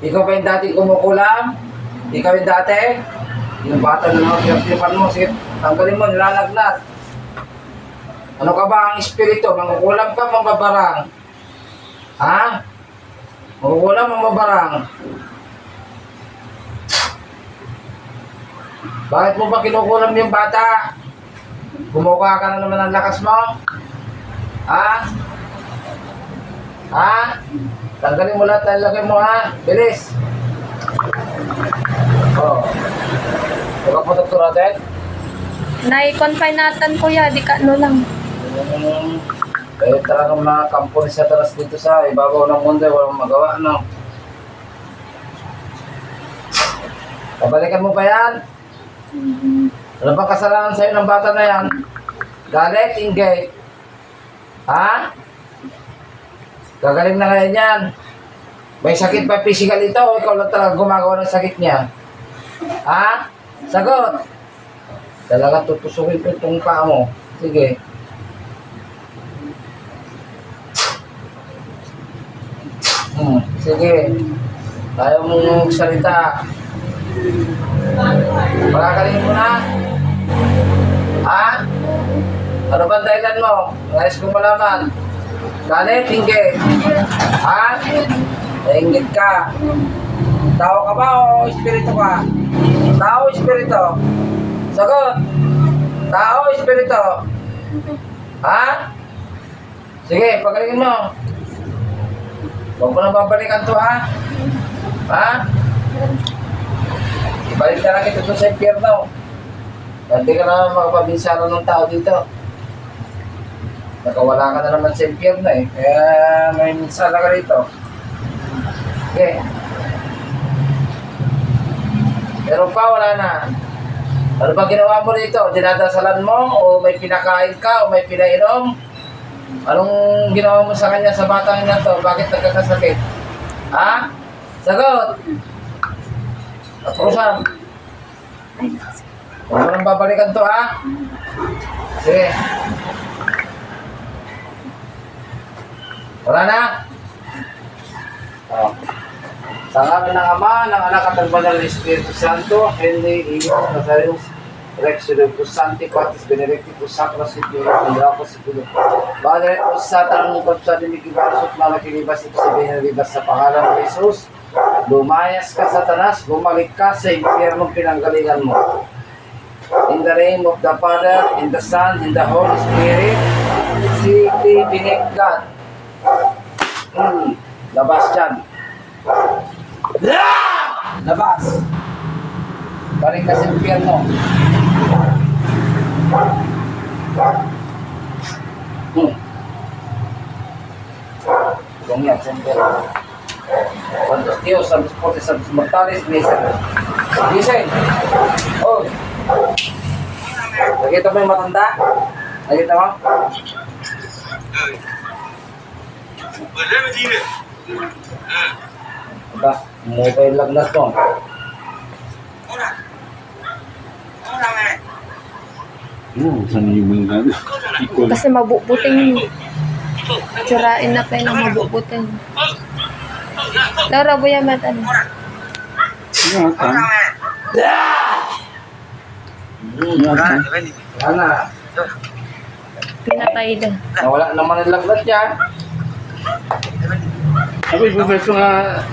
Ikaw ba yung dati kumukulam? Ikaw yung dati? Yung bata na pinagtipan mo, sige, tanggalin mo, nilalagnat. Ano ka ba ang espiritu? Mangukulam ka, mambabarang? Ha? Mangukulam, mambabarang? Bakit mo ba kinukulam yung bata? Gumukuha ka na naman ng lakas mo? Ha? Ha? Tanggalin mo lahat ng lagay mo, ha? Bilis! Oh. Diba po, Dr. Adet? Nai-confine natin kuya, di ka ano lang. Kaya talagang mga kampo sa talas dito sa ibabaw ng mundo, walang magawa, no? Pabalikan mo pa yan? Ano bang kasalanan sa'yo ng bata na yan? Galit, inggay. Ha? Gagaling na ngayon yan. May sakit pa physical ito o ikaw lang talaga gumagawa ng sakit niya? Ha? Sagot! Talaga tutusukin ko itong paa mo. Sige. Sige. Tayo mong salita. Pagkakalingin mo na. Ha? Ano ba dahilan mo? Nais kong malaman. Galit, inggit. Ha? Nainggit ka. Tao ka ba o espiritu ka? Tao o espiritu? Sagot. Tao o espiritu? Ha? Sige, pagalingin mo. Huwag mo na babalikan to, ha? Ha? Ibalik na lang ito sa impyerno. Hindi ka naman makapabinsara ng tao dito. Nakawala ka na naman sa impyerno eh. Kaya may minsala ka rito. Okay. Pero pa, wala na. Ano ba ginawa mo rito? Dinadasalan mo? O may pinakain ka? O may pinainom? Anong ginawa mo sa kanya sa batang na to? Bakit nagkakasakit? Ha? Sagot! Atrusan. Huwag mo nang babalikan to, ha? Sige. Wala na? Oh. Sa ngalan ng Ama, ng Anak at ng Banal na Espiritu Santo, hindi iyo Nazareno, Rex Sudopus Santi, Patis Benedictus, Sacros, Sipiro, Andrapos, Sipiro. Padre, o sa tanong ng kapsa din ikibasot, malakilibas, ibsabihin na libas sa pangalan ng Jesus. Lumayas ka, Satanas, bumalik ka sa impyernong pinanggalingan mo. In the name of the Father, in the Son, in the Holy Spirit, City Binigkat. Labas dyan. Labas. Balik ka sa impyerno. Kung yan, sa impyerno. Cuantos Dios, santos fortes, santos mortales, dicen, oh, nakita mo yung matanda? Nakita mo? Aba, mobile lagnat mo. Saan yung mga equal? Kasi mabubuting. Tsurain na kayo ng mabubuting. Laro, buya matan. Wala na. Pinatay na. Nawala naman ang lagnat niya. Ako, ibubeso nga